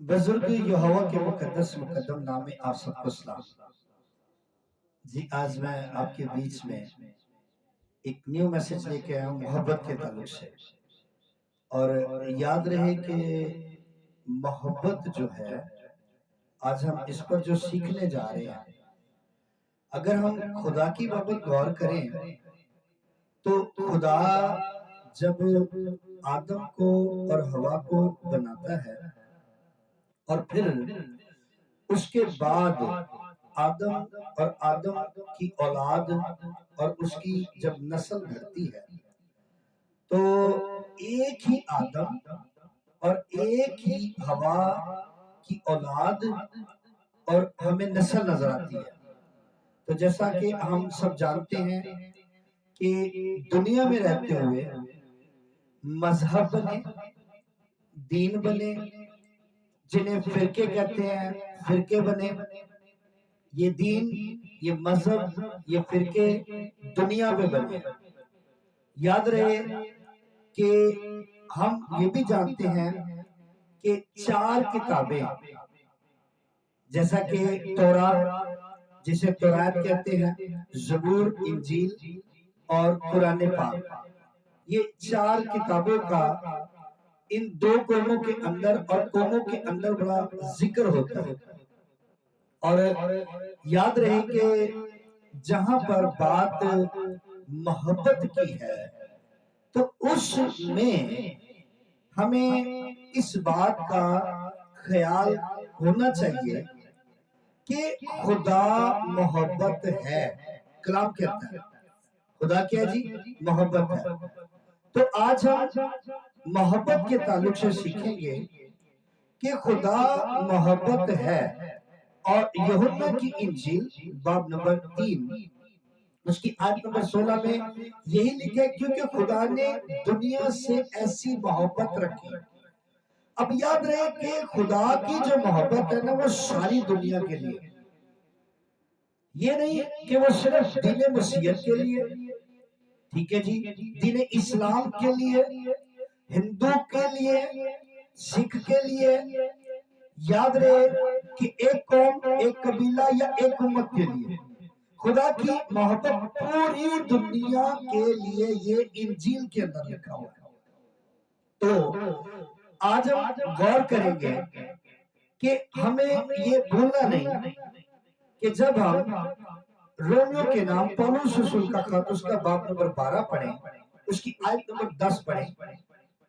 بزرگ یہوہ کے مقدس مقدم نام میں آپ سب کو سلام۔ جی آج میں آپ کے بیچ میں ایک نیو میسج لے کے آیا ہوں محبت کے تعلق سے، اور یاد رہے کہ محبت جو ہے آج ہم اس پر جو سیکھنے جا رہے ہیں، اگر ہم خدا کی بابت غور کریں تو خدا جب آدم کو اور حوا کو بناتا ہے اور پھر اس کے بعد آدم اور آدم کی اولاد اور اس کی جب نسل گھڑتی ہے تو ایک ہی آدم اور ایک ہی حوا کی اولاد اور ہمیں نسل نظر آتی ہے۔ تو جیسا کہ ہم سب جانتے ہیں کہ دنیا میں رہتے ہوئے مذہب بنے، دین بنے، جنہیں فرقے کہتے ہیں فرقے بنے، یہ دین، یہ مذہب، یہ فرقے دنیا میں بنے۔ یاد رہے کہ ہم یہ بھی جانتے ہیں کہ 4 کتابیں جیسا کہ تورات، جسے تورات کہتے ہیں، زبور، انجیل اور قرآن پاک، یہ 4 کتابوں کا ان 2 قوموں کے اندر اور قوموں کے اندر بڑا ذکر ہوتا ہے۔ اور یاد رہے کہ جہاں پر بات محبت کی ہے تو اس میں ہمیں اس بات کا خیال ہونا چاہیے کہ خدا محبت ہے۔ کلام کہتا ہے خدا کیا جی؟ محبت ہے۔ تو آج ہم محبت کے تعلق سے سیکھیں گے کہ خدا محبت ہے، اور یوحنا کی انجیل باب نمبر 3 اس کی آیت نمبر 16 میں یہی لکھا ہے، کیونکہ خدا نے دنیا سے ایسی محبت رکھی۔ اب یاد رہے کہ خدا کی جو محبت ہے نا وہ ساری دنیا کے لیے، یہ نہیں کہ وہ صرف دین مسیحیت کے لیے، ٹھیک ہے جی، دین اسلام کے لیے، ہندو کے لیے، سکھ کے لیے، یاد رہے کہ ایک قوم، ایک قبیلہ یا ایک امت کے لیے۔ خدا کی محبت پوری دنیا کے لیے یہ انجیل کے اندر لکھا ہوا ہے۔ تو آج ہم غور کریں گے کہ ہمیں یہ بھولنا نہیں کہ جب ہم رومیو کے نام پولس رسول کا خط اس کا باب نمبر 12 پڑھیں، اس کی آیت نمبر 10 پڑھیں،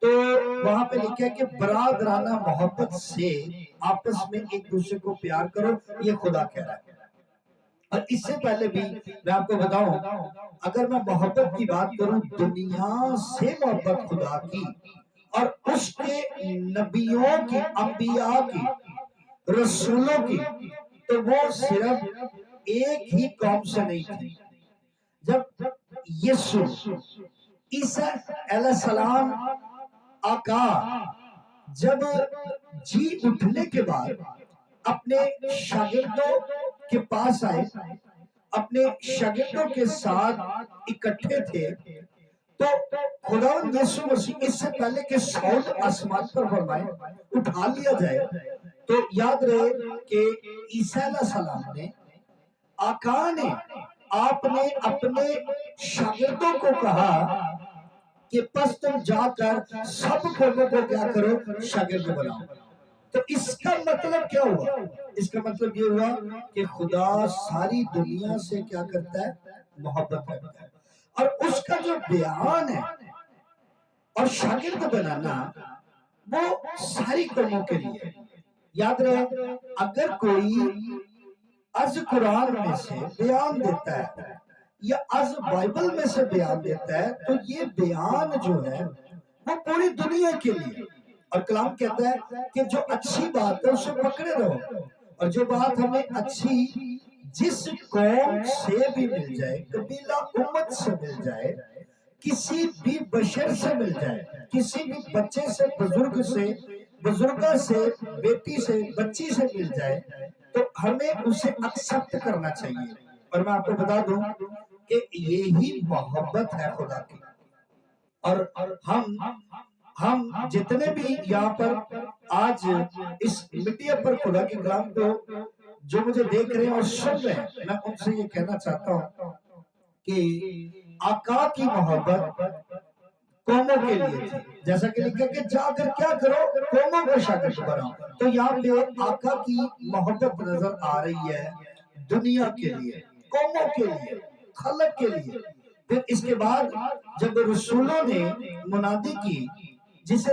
تو وہاں پہ لکھا ہے کہ برادرانہ محبت سے آپس میں ایک دوسرے کو پیار کرو، یہ خدا کہہ رہا ہے۔ اور اس سے پہلے بھی میں آپ کو بتاؤں، اگر میں محبت کی بات کروں، دنیا سے محبت خدا کی اور اس کے نبیوں کی، انبیاء کی، رسولوں کی، تو وہ صرف ایک ہی قوم سے نہیں تھی۔ جب یسوع عیسیٰ علیہ السلام آقا جب جی اٹھنے کے بعد اپنے شاگردوں کے پاس آئے، اپنے شاگردوں کے ساتھ اکٹھے تھے، تو خداوند یسوع مسیح اس سے پہلے کہ صعود آسمان پر فرمائے، اٹھا لیا جائے، تو یاد رہے کہ عیسیٰ علیہ السلام نے، آقا نے، آپ نے اپنے شاگردوں کو کہا کہ پس تم جا کر سب قوموں کو کیا کرو؟ شاگرد بناؤ۔ تو اس کا مطلب کیا ہوا؟ اس کا مطلب یہ ہوا کہ خدا ساری دنیا سے کیا کرتا ہے؟ محبت کرتا ہے۔ اور اس کا جو بیان ہے اور شاگرد بنانا، وہ ساری قوموں کے لیے۔ یاد رہے، اگر کوئی از قرآن میں سے بیان دیتا ہے یا از بائبل میں سے بیان دیتا ہے، تو یہ بیان جو ہے وہ پوری دنیا کے لیے۔ اور کلام کہتا ہے کہ جو اچھی بات ہے اسے پکڑے رہو، اور جو بات ہمیں اچھی جس قوم سے بھی مل جائے، قبیلہ امت سے مل جائے، کسی بھی بشر سے مل جائے، کسی بھی بچے سے، بزرگ سے، بزرگہ سے، بیٹی سے، بچی سے مل جائے، تو ہمیں اسے ایکسپٹ کرنا چاہیے۔ اور میں آپ کو بتا دوں کہ یہی محبت ہے خدا کی۔ اور ہم ہم جتنے بھی یہاں پر آج اس میڈیا پر خدا کے کلام کو جو مجھے دیکھ رہے ہیں اور سن رہے ہیں، میں ان سے یہ کہنا چاہتا ہوں کہ آقا کی محبت قوموں کے لیے تھی، جیسا کہ لکھا کہ جا کر کیا کرو، قوموں کو شاگرد بناؤ۔ تو یہاں پہ آقا کی محبت نظر آ رہی ہے دنیا کے لیے، قوموں کے لیے، خلق کے لیے۔ پھر اس کے بعد جب رسولوں نے منادی کی، جسے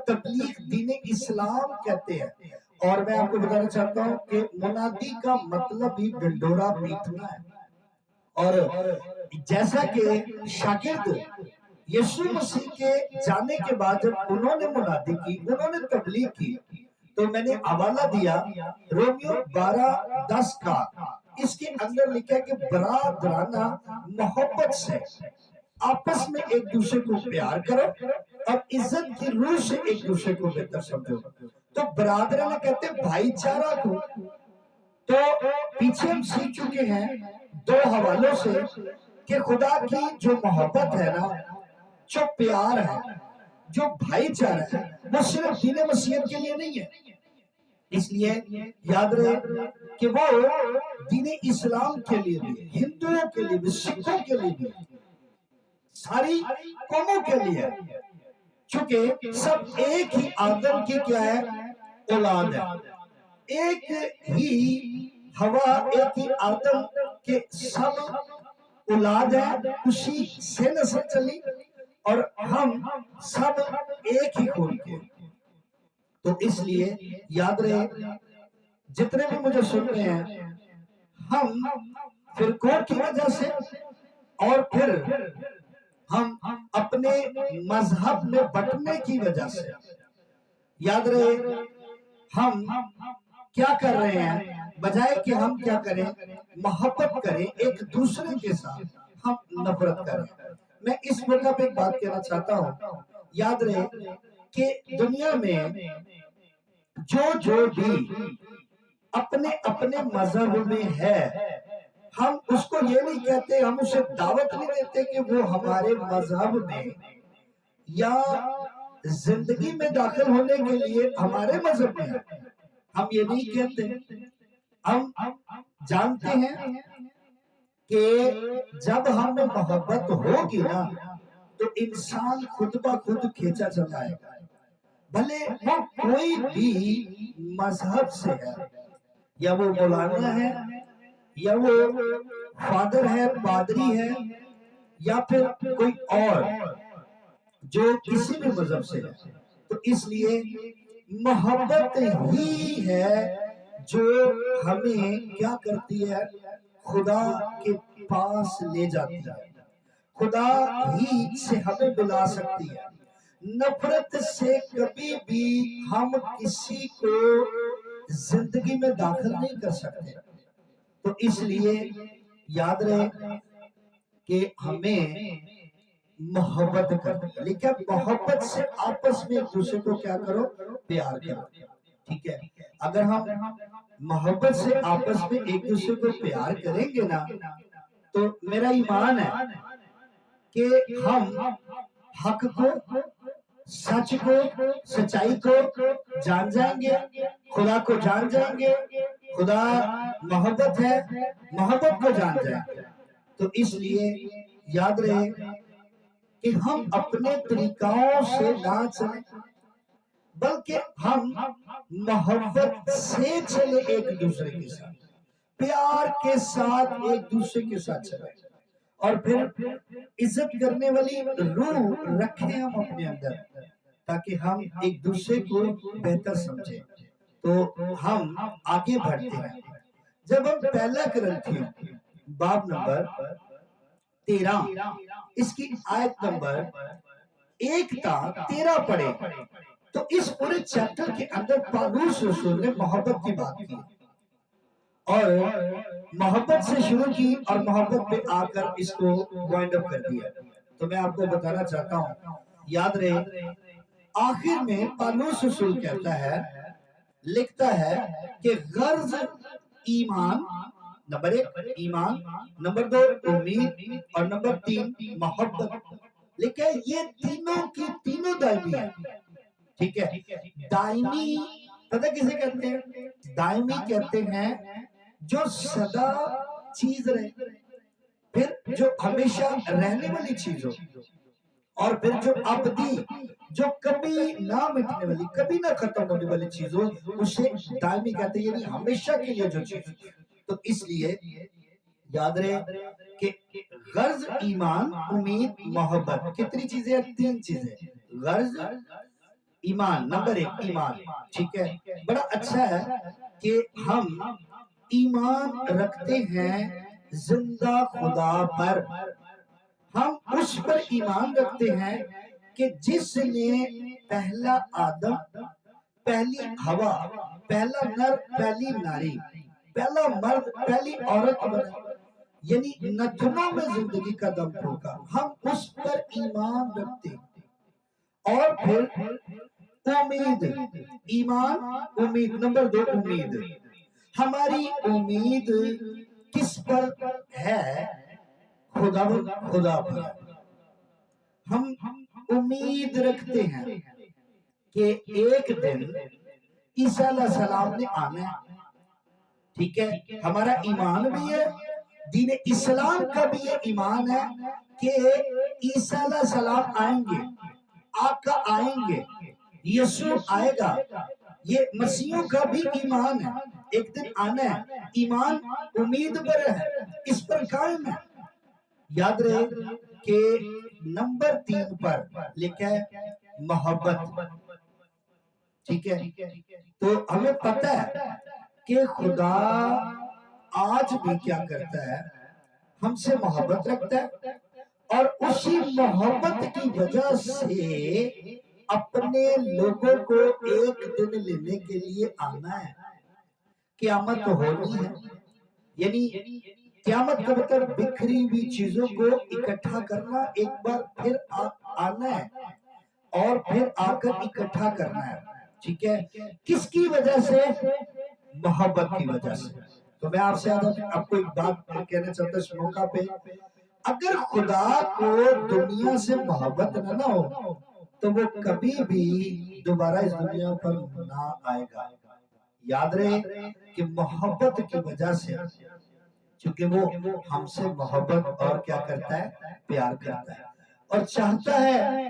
تبلیغ دین اسلام کہتے ہیں، اور میں آپ کو بتانا چاہتا ہوں کہ منادی کا مطلب ہی ڈنڈورا پیٹنا ہے۔ اور جیسا کہ شاگرد یسوع مسیح کے جانے کے بعد جب انہوں نے منادی کی، انہوں نے تبلیغ کی، تو میں نے حوالہ دیا رومیو 12:10 کا۔ اس کے اندر لکھا ہے کہ برادرانہ محبت سے آپس میں ایک دوسرے کو پیار کرو اور عزت کی روح سے ایک دوسرے کو بہتر سمجھو۔ تو برادرانہ کہتے ہیں بھائی چارہ کو۔ تو پیچھے ہم سیکھ چکے ہیں 2 حوالوں سے کہ خدا کی جو محبت ہے نا، جو پیار ہے، جو بھائی چارہ ہے، وہ صرف دین مسیحیت کے لیے نہیں ہے۔ اس لیے یاد رہے کہ وہ دین اسلام کے لیے بھی، ہندوؤں کے لیے بھی، سکھوں کے لیے بھی، ساری قوموں کے لیے، چونکہ سب ایک ہی آدم کی کیا ہے، اولاد ہے۔ ایک ہی ہوا، ایک ہی آدم کے سب اولاد ہے، اسی سے نسل چلی، اور ہم سب ایک ہی خون کے۔ تو اس لیے یاد رہے جتنے بھی مجھے سن رہے ہیں، ہم فرقوں کی وجہ سے اور پھر ہم اپنے مذہب میں بٹنے کی وجہ سے، یاد رہے ہم کیا کر رہے ہیں، بجائے کہ ہم کیا کریں، محبت کریں ایک دوسرے کے ساتھ، ہم نفرت کریں۔ میں اس موقع پہ ایک بات کہنا چاہتا ہوں، یاد رہے کہ دنیا میں جو بھی اپنے اپنے مذہب میں ہے، ہم اس کو یہ نہیں کہتے، ہم اسے دعوت نہیں دیتے کہ وہ ہمارے مذہب میں یا زندگی میں داخل ہونے کے لیے ہمارے مذہب میں ہے، ہم یہ نہیں کہتے۔ ہم جانتے ہیں کہ جب ہم میں محبت ہوگی نا تو انسان خود بخود کھینچا چلا ہے، بھلے وہ کوئی بھی مذہب سے ہے، یا وہ مولانا ہے، یا وہ فادر ہے، پادری ہے، یا پھر کوئی اور جو کسی بھی مذہب سے ہے۔ تو اس لیے محبت ہی ہے جو ہمیں کیا کرتی ہے، خدا کے پاس لے جاتی ہے، خدا ہی سے ہمیں ملا سکتی ہے۔ نفرت سے کبھی بھی ہم کسی کو زندگی میں داخل نہیں کر سکتے۔ تو اس لیے یاد رہے کہ ہمیں محبت کرنی ہے، لیکن محبت سے آپس میں ایک دوسرے کو کیا کرو، پیار کرو، ٹھیک ہے۔ اگر ہم محبت سے آپس میں ایک دوسرے کو پیار کریں گے نا، تو میرا ایمان ہے کہ ہم حق کو، سچ کو، سچائی کو جان جائیں گے، خدا کو جان جائیں گے۔ خدا محبت ہے، محبت کو جان جائیں گے۔ تو اس لیے یاد رہے کہ ہم اپنے طریقوں سے نہ چلیں، بلکہ ہم محبت سے چلے، ایک دوسرے کے ساتھ پیار کے ساتھ ایک دوسرے کے ساتھ چلیں، اور پھر عزت کرنے والی روح رکھیں ہم اپنے اندر، تاکہ ہم ایک دوسرے کو بہتر سمجھیں۔ تو ہم آگے بڑھتے ہیں۔ جب ہم پہلا کرنتھیوں باب نمبر 13 اس کی آیت نمبر 1 تا 13 پڑھے، تو اس پورے چیپٹر کے اندر پالوس رسول نے محبت کی بات کی، اور محبت سے شروع کی، اور محبت پہ آ کر اس کو وائنڈ اپ کر دیا۔ تو میں آپ کو بتانا چاہتا ہوں، یاد رہے آخر میں پالوس رسول کہتا ہے، لکھتا ہے کہ غرض ایمان، نمبر 1 ایمان، نمبر 2 امید، اور نمبر 3 محبت۔ لیکن یہ تینوں کی تینوں دائمی ہے. ٹھیک ہے. دائمی پتہ کسے کہتے ہیں؟ دائمی کہتے ہیں جو سدا چیز رہے، پھر جو ہمیشہ رہنے والی چیز ہو، اور پھر جو ابدی، جو کبھی نہ مٹنے والی، کبھی نہ ختم ہونے والی چیز ہو، اسے دائمی کہتے ہیں، یعنی ہمیشہ کے لیے جو چیز. تو اس لیے یاد رہے کہ غرض، ایمان، امید، محبت، کتنی چیزیں ہیں؟ 3 چیزیں. غرض، ایمان، نمبر 1 ایمان. ٹھیک ہے. بڑا اچھا ہے کہ ہم ایمان رکھتے ہیں زندہ خدا پر. ہم اس پر ایمان رکھتے ہیں کہ جس نے پہلا آدم، پہلی ہوا، پہلا نر، پہلی ناری، پہلا مرد، پہلی عورت بنا، یعنی نتنوں میں زندگی کا دم پھونکا، ہم اس پر ایمان رکھتے ہیں. اور پھر امید، ایمان، امید. نمبر 2 امید. ہماری امید کس پر ہے؟ خدا پر. ہم امید رکھتے ہیں کہ ایک دن عیسیٰ علیہ السلام نے آنا ہے. ٹھیک ہے. ہمارا ایمان بھی ہے، دین اسلام کا بھی یہ ایمان ہے کہ عیسیٰ علیہ السلام آئیں گے، آقا آئیں گے، یسوع آئے گا. یہ مسیحوں کا بھی ایمان ہے، ایک دن آنا ہے. ایمان امید پر ہے، اس پر قائم ہے. یاد رہے کہ نمبر 3 پر لکھا ہے محبت. ٹھیک ہے. تو ہمیں پتہ ہے کہ خدا آج بھی کیا کرتا ہے؟ ہم سے محبت رکھتا ہے، اور اسی محبت کی وجہ سے اپنے لوگوں کو ایک دن لینے کے لیے آنا ہے. قیامت تو ہونی ہے، یعنی قیامت کا مطلب بکھری ہوئی چیزوں کو اکٹھا کرنا، ایک بار پھر آنا ہے اور پھر آ کر اکٹھا کرنا ہے. ٹھیک ہے. کس کی وجہ سے؟ محبت کی وجہ سے. تو میں آپ سے آپ کو ایک بات کہنا چاہتا ہوں اس موقع پہ، اگر خدا کو دنیا سے محبت نہ ہو تو وہ کبھی بھی دوبارہ اس دنیا پر نہ آئے گا. یاد رہے کہ محبت کی وجہ سے، چونکہ وہ ہم سے محبت اور کیا کرتا ہے؟ پیار کرتا ہے، اور چاہتا ہے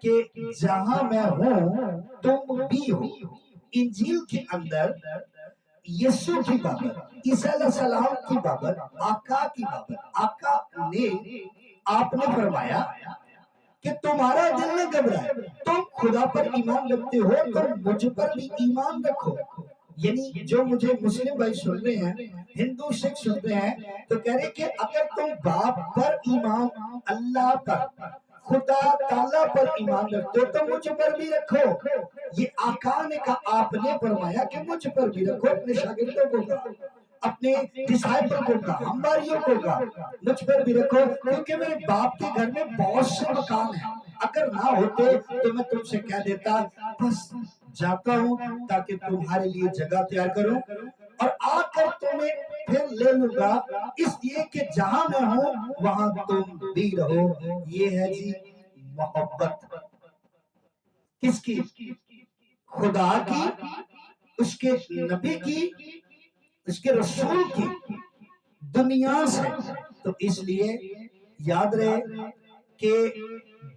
کہ جہاں میں ہوں تم بھی ہو. انجیل کے اندر یسوع کی بابت، عیسیٰ علیہ السلام کی بابت، آقا کی بابت، آقا نے، آپ نے فرمایا کہ تمہارا دل نہ گھبرائے، تم خدا پر ایمان رکھتے ہو تو مجھ پر بھی ایمان رکھو. یعنی جو مجھے مسلم بھائی سن رہے ہیں، ہندو سکھ سن رہے ہیں، تو کہہ رہے کہ اگر تم باپ پر ایمان، اللہ پر، خدا تعالیٰ پر ایمان رکھتے ہو تو مجھ پر بھی رکھو. یہ آقا نے کہا، آپ نے فرمایا کہ مجھ پر بھی رکھو. اپنے شاگردوں کو کہا، اپنے ڈسائپل کو کہا، ہماریوں کو کہا، مجھ پر بھی رکھو، کیونکہ میرے باپ کے گھر میں بہت سے مکان ہیں. اگر نہ ہوتے تو میں تم سے کہہ دیتا بس جاتا ہوں تاکہ تمہارے لیے جگہ تیار کروں، اور آ کر تمہیں پھر لے لوں گا، اس لیے کہ جہاں میں ہوں وہاں تم بھی رہو. یہ ہے جی محبت. کس کی؟ خدا کی، اس کے نبی کی، اس کے رسول کی، دنیا سے. تو اس لیے یاد رہے کہ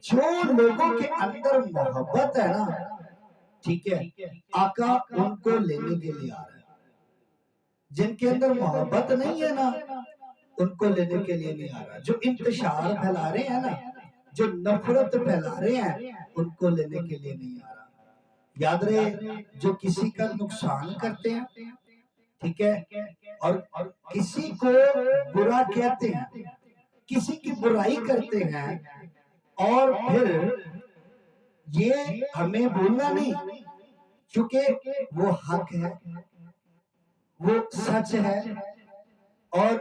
جو لوگوں کے اندر محبت ہے نا، ٹھیک ہے، آقا ان کو لینے کے لیے آ رہا ہے. جن کے اندر محبت نہیں ہے نا، ان کو لینے کے لیے نہیں آ رہا. جو انتشار پھیلا رہے ہیں نا، جو نفرت پھیلا رہے ہیں، ان کو لینے کے لیے نہیں آ رہا. یاد رہے جو کسی کا نقصان کرتے ہیں، ٹھیک ہے، اور کسی کو برا کہتے ہیں، کسی کی برائی کرتے ہیں، اور پھر یہ ہمیں بولنا نہیں، کیونکہ وہ حق ہے، وہ سچ ہے، اور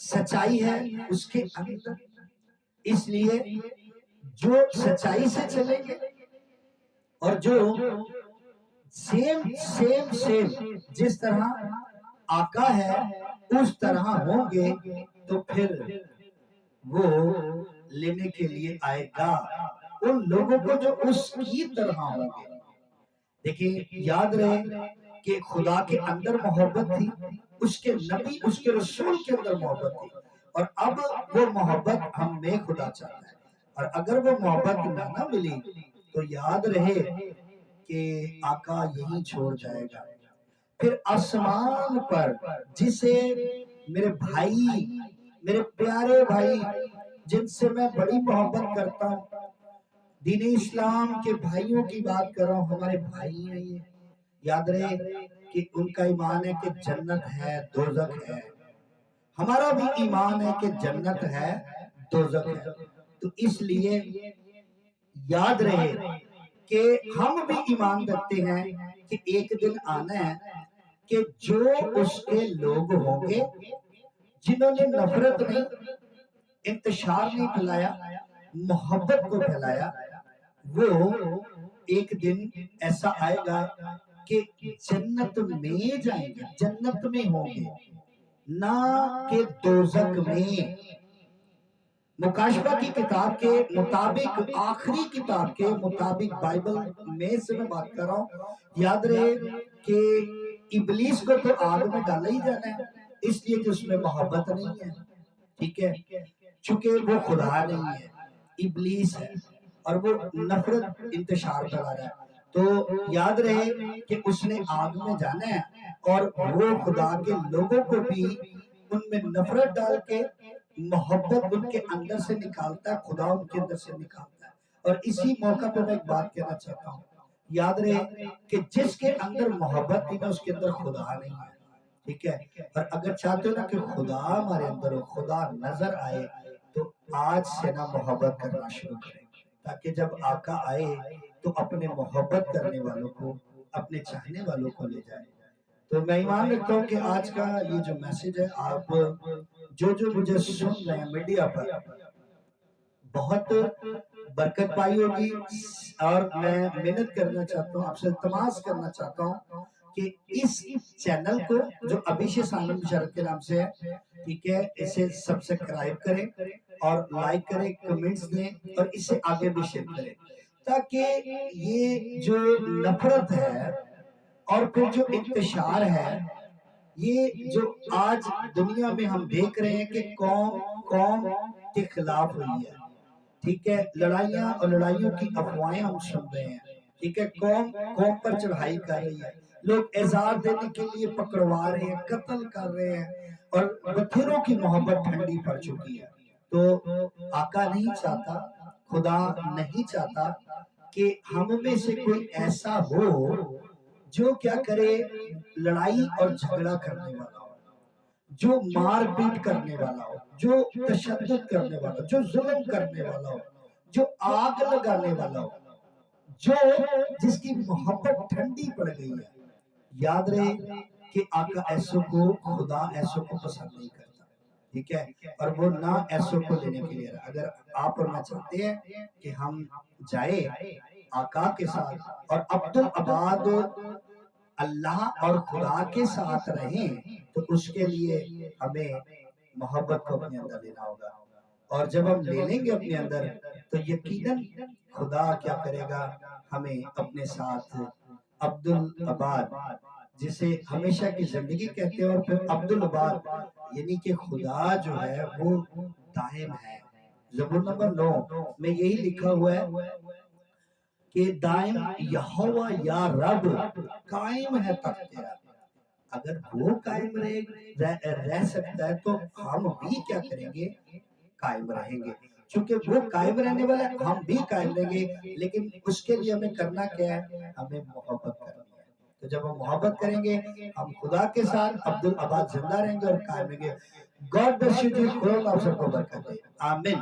سچائی ہے اس کے اندر. اس لیے جو سچائی سے چلیں گے اور جو سیم جس طرح آقا ہے اس طرح ہوں گے، تو پھر وہ لینے کے لیے آئے گا ان لوگوں کو جو اس کی طرح ہوں گے۔ دیکھیں یاد رہے کہ خدا کے اندر محبت تھی، اس کے نبی اس کے رسول کے اندر محبت تھی، اور اب وہ محبت ہم میں خدا چاہتا ہے، اور اگر وہ محبت نہ ملی تو یاد رہے کہ آقا یہی چھوڑ جائے گا۔ پھر آسمان پر جسے میرے بھائی، میرے پیارے بھائی جن سے میں بڑی محبت کرتا ہوں، دین اسلام کے بھائیوں کی بات کر رہا ہوں، ہمارے بھائی ہیں یہ، یاد رہے کہ ان کا ایمان ہے کہ جنت ہے دوزخ ہے، ہمارا بھی ایمان ہے کہ جنت ہے دوزخ ہے، تو اس لیے یاد رہے کہ ہم بھی ایمان رکھتے ہیں کہ ایک دن آنا ہے کہ جو اس کے لوگ ہوں گے جنہوں نے نفرت نہیں، انتشار نہیں پھیلایا، محبت کو پھیلایا، وہ ایک دن ایسا آئے گا کہ جنت میں جائیں گے، جنت میں ہوں گے، نہ کہ دوزخ میں۔ مکاشفہ کی کتاب کے مطابق، آخری کتاب کے مطابق، بائبل میں سے میں بات کر رہا ہوں، یاد رہے کہ ابلیس کو تو آگ میں ڈالا ہی جانا ہے، اس لیے کہ اس میں محبت نہیں ہے، ٹھیک ہے، چونکہ وہ خدا نہیں ہے، ابلیس ہے، اور وہ نفرت انتشار کرا رہا ہے، تو یاد رہے کہ اس نے آگ میں جانا ہے، اور وہ خدا کے لوگوں کو بھی ان میں نفرت ڈال کے محبت ان کے اندر سے نکالتا ہے، خدا ان کے اندر سے نکالتا ہے۔ اور اسی موقع پہ میں ایک بات کہنا چاہتا ہوں، یاد رہے کہ جس کے اندر محبت تھی نا اس کے اندر خدا نہیں ہے، ٹھیک ہے، اور اگر چاہتے ہو نا کہ خدا ہمارے اندر ہو، خدا نظر آئے، تو آج سے نا محبت کرنا شروع کریں، تاکہ جب آقا آئے تو اپنے محبت کرنے والوں کو، اپنے چاہنے والوں کو لے جائے۔ تو میں ایمان رکھتا ہوں کہ آج کا یہ جو میسج ہے، آپ جو مجھے سن رہے ہیں میڈیا پر، بہت برکت پائی ہوگی، اور میں محنت کرنا چاہتا ہوں، آپ سے التماس کرنا چاہتا ہوں کہ اس چینل کو جو ابھیشیک آنند مشرف کے نام سے ہے، ٹھیک ہے، اسے سبسکرائب کریں اور لائک کریں، کمنٹس دیں، اور اسے آگے بھی شیئر کریں، تاکہ یہ جو نفرت ہے اور پھر جو انتشار ہے، یہ جو آج دنیا میں ہم دیکھ رہے ہیں کہ قوم کے خلاف ہوئی ہے، ٹھیک ہے، لڑائیاں اور لڑائیوں کی افواہیں ہم سن رہے ہیں، ٹھیک ہے، قوم پر چڑھائی کر رہی ہے، لوگ اعزار دینے کے لیے پکڑوا رہے ہیں، قتل کر رہے ہیں، اور بتھیروں کی محبت ٹھنڈی پڑ چکی ہے۔ تو آقا نہیں چاہتا، خدا نہیں چاہتا کہ ہم میں سے کوئی ایسا ہو جو کیا کرے، لڑائی اور جھگڑا کرنے والا ہو، جو مار پیٹ کرنے والا ہو، جو تشدد کرنے والا ہو، جو ظلم کرنے والا ہو، جو آگ لگانے والا ہو، جو جس کی محبت ٹھنڈی پڑ گئی ہے۔ یاد رہے کہ آقا ایسوں کو، خدا ایسوں کو پسند نہیں کرتا، ٹھیک ہے، اور وہ نہ ایسوں کو لینے کے لیے رہا۔ اگر آپ اور میں چاہتے ہیں کہ ہم جائے آقا کے ساتھ اور عبدالعباد اللہ اور خدا کے ساتھ رہیں، تو اس کے لیے ہمیں محبت کو اپنے اندر لینا ہوگا، اور جب ہم لے لیں گے اپنے اندر تو یقیناً خدا کیا کرے گا، ہمیں اپنے ساتھ عبدالعباد، جسے ہمیشہ کی زندگی کہتے ہیں، اور پھر عبدالعباد یعنی کہ خدا جو ہے وہ دائم ہے۔ زبور نمبر 9 میں یہی لکھا ہوا ہے کہ دائم یہوہ یا رب قائم ہے تخت تیرا۔ اگر وہ قائم رہ سکتا ہے تو ہم بھی کیا کریں گے، قائم رہیں گے، چونکہ وہ قائم رہنے والا ہے، ہم بھی قائم رہیں گے، لیکن اس کے لیے ہمیں کرنا کیا ہے، ہمیں محبت کرنی ہے۔ تو جب ہم محبت کریں گے، ہم خدا کے ساتھ عبدالعباد زندہ رہیں گے اور قائم رہیں گے۔ گاڈ بلیس یو جی، خدا آپ سب کو برکت دے، آمین۔